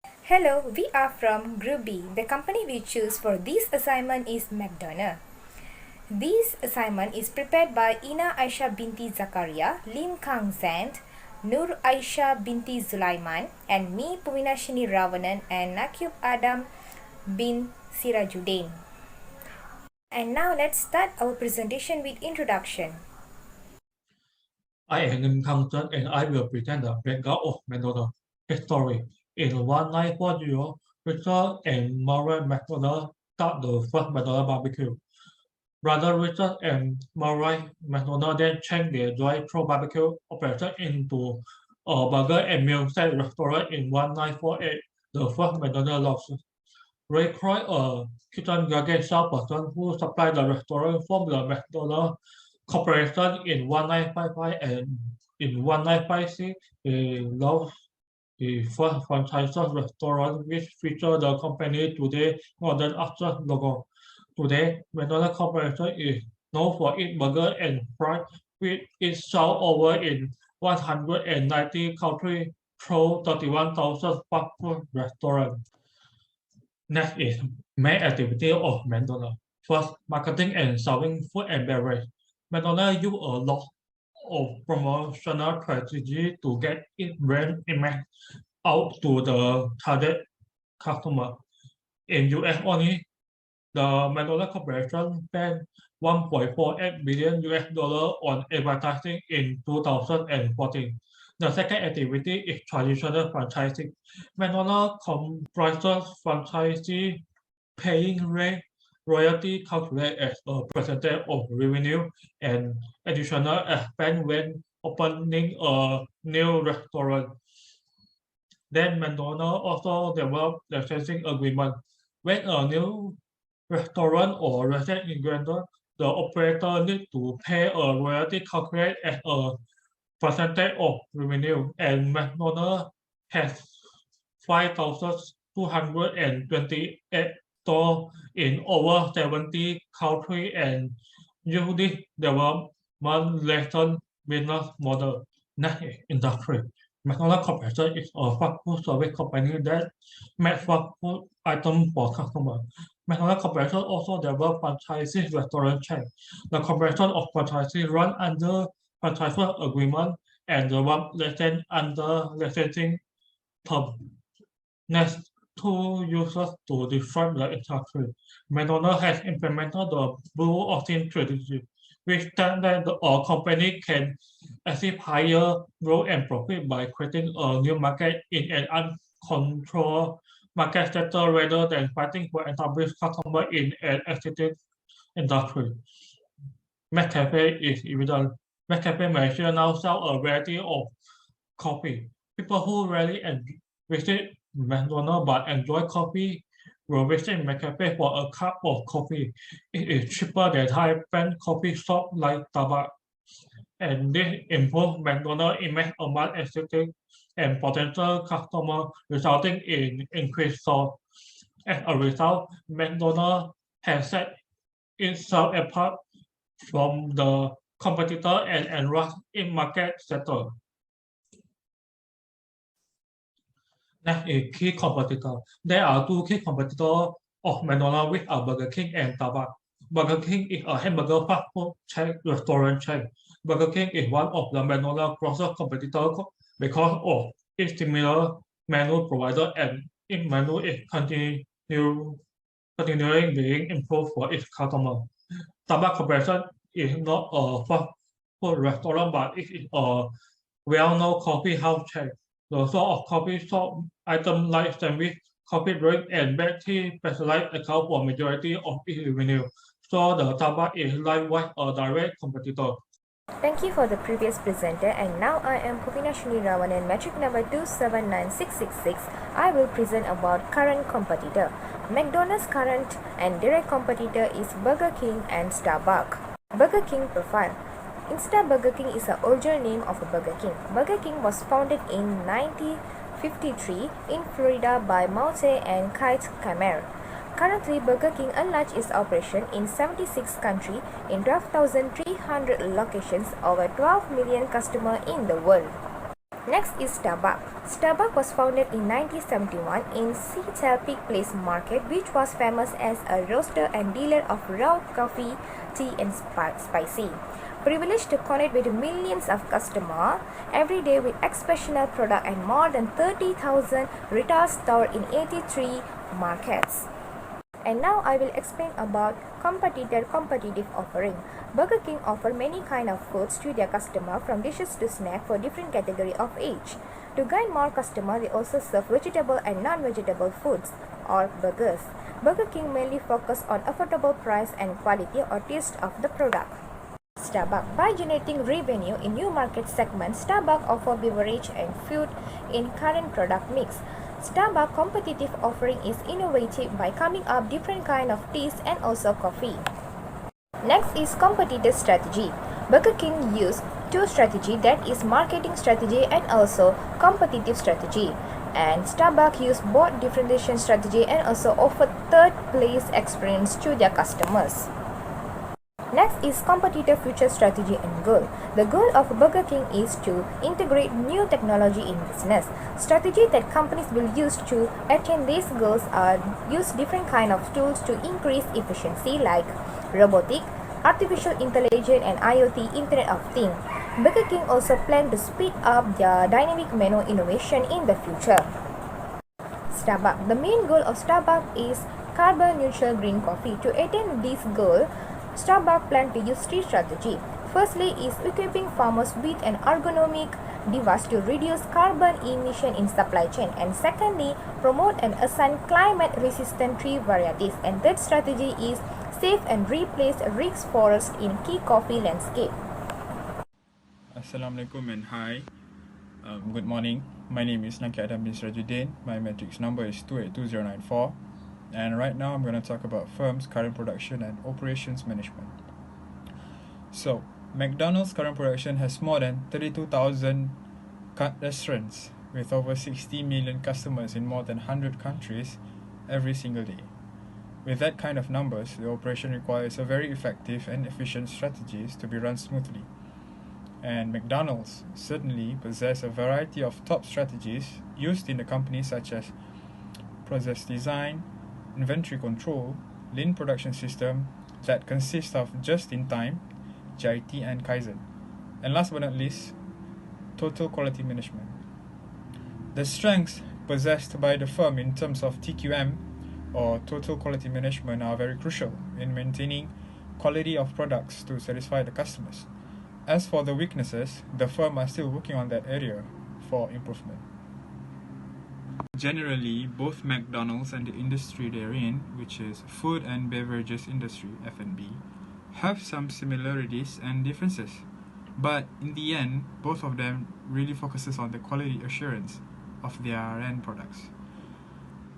Hello, we are from Group B. The company we choose for this assignment is McDonald. This assignment is prepared by Ina Aisha binti Zakaria, Lim Kang Zand, Nur Aisha binti Zulaiman, and me, Puminashini Ravanan, and Nakib Adam bin Sirajuddin. And now let's start our presentation with introduction. I am Lim Kang Chen and I will present the background of McDonald history. In 1940, Richard and Murray McDonald started the first McDonald barbecue. Brother Richard and Murray McDonald then changed their drive-thru barbecue operation into a burger and meal set restaurant in 1948, the first McDonald launched. Ray Croy, a kitchen garden salesperson who supplied the restaurant from the McDonald Corporation in 1955 and in 1956, he launched the first franchise restaurant which featured the company today modern after logo. Today, McDonald Corporation is known for its burger and fries, which is sold over in 190 countries through 31,000 fast food restaurants. Next is main activity of McDonald's. First, marketing and selling food and beverage. McDonald's use a lot of promotional strategy to get its brand image out to the target customer. In US only, the McDonald's Corporation spent $1.48 billion on advertising in 2014. The second activity is traditional franchising. McDonald's comprises franchisee paying rate royalty calculated as a percentage of revenue and additional expense when opening a new restaurant. Then McDonald's also developed licensing agreement. When a new restaurant or restaurant is granted, the operator needs to pay a royalty calculated as a percentage of revenue, and McDonald's has 5,228 stores in over 70 countries and use this development lesson business model. Next is industry. McDonald's Corporation is a fast food service company that makes fast food items for customers. McDonald's Corporation also develops franchisee restaurant chain. The corporation of franchisees run under franchise agreement and develop license under licensing term. Next, two uses to describe the industry. McDonald's has implemented the Blue Ocean strategy, which states that a company can achieve higher growth and profit by creating a new market in an uncontrolled market sector rather than fighting for established customers in an existing industry. McCafe is evident. McCafe Malaysia now sell a variety of coffee. People who rarely visit McDonald's but enjoy coffee will visit McCafe for a cup of coffee. It is cheaper than high-end coffee shop like Starbucks. And this improves McDonald's image among existing and potential customers, resulting in increased sales. As a result, McDonald's has set itself apart from the competitor and enlarged its market sector. Next is key competitor. There are two key competitors of McDonald's which are Burger King and Starbucks. Burger King is a hamburger fast food chain restaurant chain. Burger King is one of the McDonald's closest competitors because of its similar menu provider and its menu is continuing being improved for its customers. Starbucks Corporation is not a fast food restaurant, but it is a well-known coffee house chain. The sort of coffee shop items like sandwich, coffee drink, and black tea specialized account for majority of its revenue. So the Starbucks is likewise a direct competitor. Thank you for the previous presenter, and now I am Puminashini Ravanan, metric number 279666. I will present about current competitor. McDonald's current and direct competitor is Burger King and Starbucks. Burger King profile. Instead, Burger King is the original name of Burger King. Burger King was founded in 1953 in Florida by Malte and Keith Kammer. Currently, Burger King enlarged its operation in 76 countries in 12,300 locations, over 12 million customers in the world. Next is Starbucks. Starbucks was founded in 1971 in Seattle Peak Place Market, which was famous as a roaster and dealer of raw coffee, tea, and spicy. Privileged to connect with millions of customers every day with exceptional product and more than 30,000 retail stores in 83 markets. And now I will explain about competitive offering. Burger King offer many kind of foods to their customer, from dishes to snack for different category of age. To gain more customer, they also serve vegetable and non-vegetable foods or burgers. Burger King mainly focus on affordable price and quality or taste of the product. Starbucks. By generating revenue in new market segments, Starbucks offer beverage and food in current product mix. Starbucks competitive offering is innovative by coming up different kind of teas and also coffee. Next is competitive strategy. Burger King use two strategy, that is marketing strategy and also competitive strategy. And Starbucks use both differentiation strategy and also offer third place experience to their customers. Next is competitive future strategy and goal. The goal of Burger King is to integrate new technology in business. Strategy that companies will use to attain these goals are use different kind of tools to increase efficiency like robotic, artificial intelligence and IoT, Internet of Things. Burger King also plan to speed up their dynamic menu innovation in the future. Starbucks. The main goal of Starbucks is carbon neutral green coffee. To attain this goal, Starbucks plan to use three strategies. Firstly is equipping farmers with an ergonomic device to reduce carbon emission in supply chain. And secondly, promote and assign climate-resistant tree varieties. And third strategy is save and replace rich forests in key coffee landscape. Assalamualaikum and hi. Good morning. My name is Naki Adam bin Sirajuddin. My matrix number is 282094. And right now I'm going to talk about firm's current production and operations management. So, McDonald's current production has more than 32,000 restaurants with over 60 million customers in more than 100 countries every single day. With that kind of numbers, the operation requires a very effective and efficient strategies to be run smoothly. And McDonald's certainly possess a variety of top strategies used in the company, such as process design, inventory control, lean production system that consists of just-in-time, JIT and Kaizen. And last but not least, total quality management. The strengths possessed by the firm in terms of TQM or total quality management are very crucial in maintaining quality of products to satisfy the customers. As for the weaknesses, the firm are still working on that area for improvement. Generally, both McDonald's and the industry they're in, which is food and beverages industry, F&B, have some similarities and differences. But in the end, both of them really focuses on the quality assurance of their end products.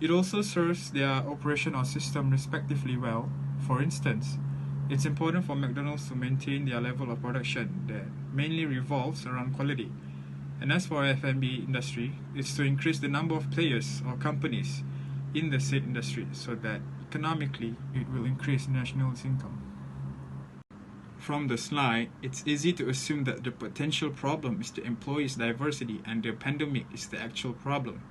It also serves their operation or system respectively well. For instance, it's important for McDonald's to maintain their level of production that mainly revolves around quality. And as for F&B industry, it's to increase the number of players or companies in the said industry so that economically it will increase national income. From the slide, it's easy to assume that the potential problem is the employees' diversity and the pandemic is the actual problem.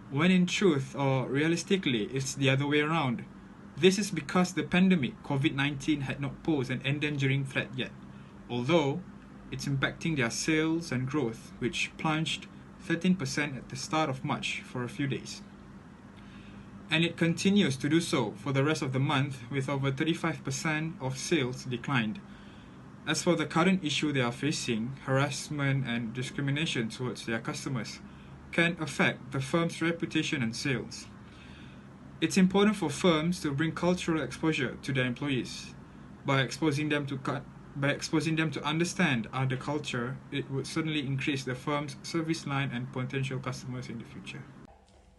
When in truth, or realistically, it's the other way around. This is because the pandemic, COVID-19, had not posed an endangering threat yet, although it's impacting their sales and growth, which plunged 13% at the start of March for a few days. And it continues to do so for the rest of the month, with over 35% of sales declined. As for the current issue they are facing, harassment and discrimination towards their customers can affect the firm's reputation and sales. It's important for firms to bring cultural exposure to their employees. By exposing them to understand other culture, it would certainly increase the firm's service line and potential customers in the future.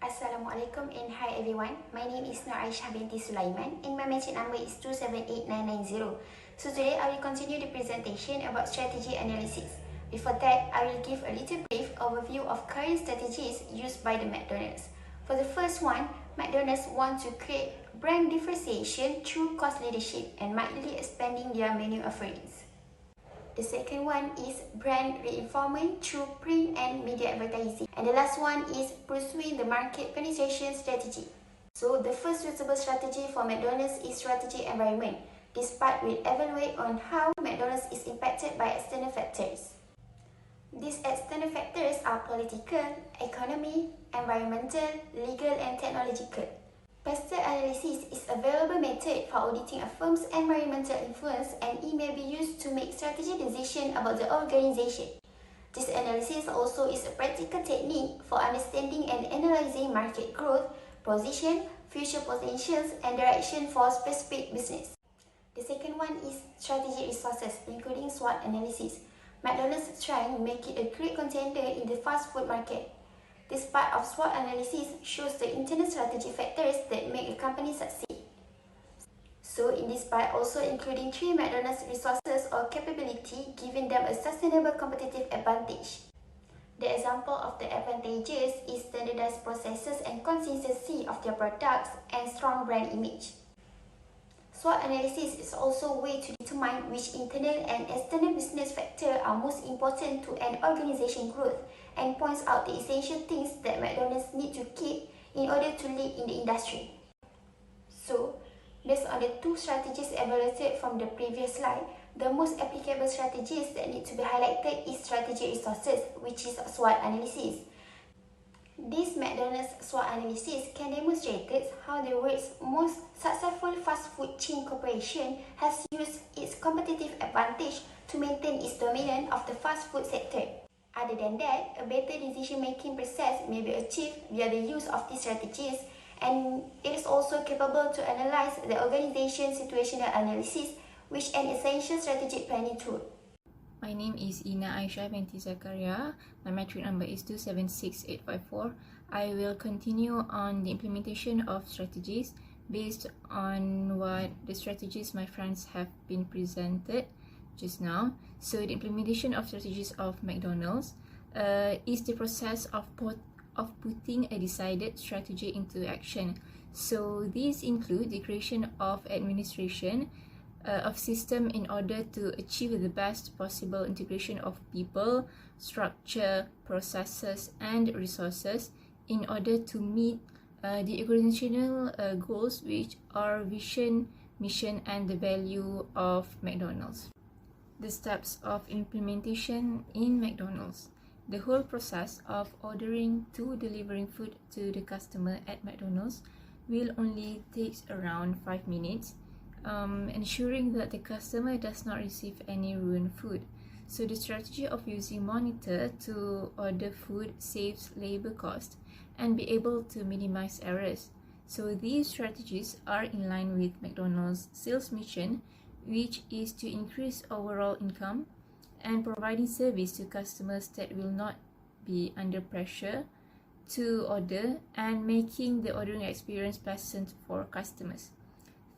Assalamualaikum and hi everyone. My name is Nur Aisha binti Sulaiman and my matric number is 278990. So today I will continue the presentation about strategy analysis. Before that, I will give a little brief overview of current strategies used by the McDonald's. For the first one, McDonald's want to create brand differentiation through cost leadership and mildly expanding their menu offerings. The second one is brand reinforcement through print and media advertising. And the last one is pursuing the market penetration strategy. So the first suitable strategy for McDonald's is strategy environment. This part will evaluate on how McDonald's is impacted by external factors. These external factors are political, economic, environmental, legal and technological. Pastel analysis is a valuable method for auditing a firm's environmental influence, and it may be used to make strategic decisions about the organization. This analysis also is a practical technique for understanding and analyzing market growth, position, future potentials, and direction for specific business. The second one is strategic resources, including SWOT analysis. McDonald's trying to make it a great contender in the fast food market. This part of SWOT analysis shows the internal strategy factors that make a company succeed. So in this part also including 3 McDonald's resources or capability, giving them a sustainable competitive advantage. The example of the advantages is standardized processes and consistency of their products and strong brand image. SWOT analysis is also a way to determine which internal and external business factors are most important to an organization growth, and points out the essential things that McDonald's need to keep in order to lead in the industry. So, based on the 2 strategies evaluated from the previous slide, the most applicable strategies that need to be highlighted is strategic resources, which is SWOT analysis. This McDonald's SWOT analysis can demonstrate how the world's most successful fast food chain corporation has used its competitive advantage to maintain its dominance of the fast food sector. Other than that, a better decision-making process may be achieved via the use of these strategies, and it is also capable to analyze the organization's situational analysis, which is an essential strategic planning tool. My name is Ina Aisyah binti Zakaria. My metric number is 276854. I will continue on the implementation of strategies based on what the strategies my friends have been presented just now. So the implementation of strategies of McDonald's is the process of putting a decided strategy into action. So these include the creation of administration of system in order to achieve the best possible integration of people, structure, processes and resources in order to meet the organizational goals, which are vision, mission and the value of McDonald's. The steps of implementation in McDonald's. The whole process of ordering to delivering food to the customer at McDonald's will only take around 5 minutes, ensuring that the customer does not receive any ruined food. So the strategy of using monitor to order food saves labor cost and be able to minimize errors. So these strategies are in line with McDonald's sales mission, which is to increase overall income and providing service to customers that will not be under pressure to order and making the ordering experience pleasant for customers,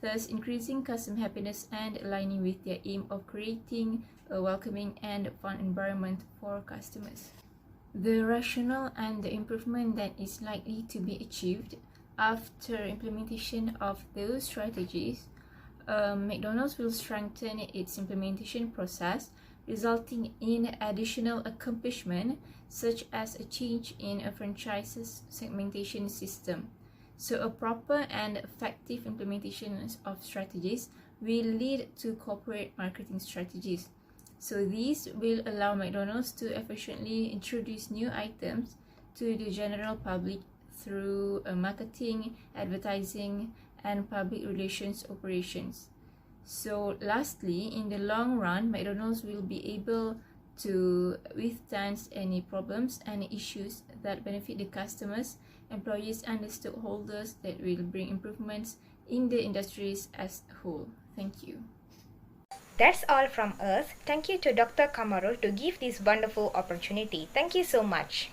thus increasing customer happiness and aligning with their aim of creating a welcoming and fun environment for customers. The rationale and the improvement that is likely to be achieved after implementation of those strategies, McDonald's will strengthen its implementation process, resulting in additional accomplishment such as a change in a franchise's segmentation system. So a proper and effective implementation of strategies will lead to corporate marketing strategies. So these will allow McDonald's to efficiently introduce new items to the general public through marketing, advertising, and public relations operations. So lastly, in the long run, McDonald's will be able to withstand any problems and issues that benefit the customers, employees and the stakeholders that will bring improvements in the industries as a whole. Thank you. That's all from us. Thank you to Dr. Kamarul to give this wonderful opportunity. Thank you so much.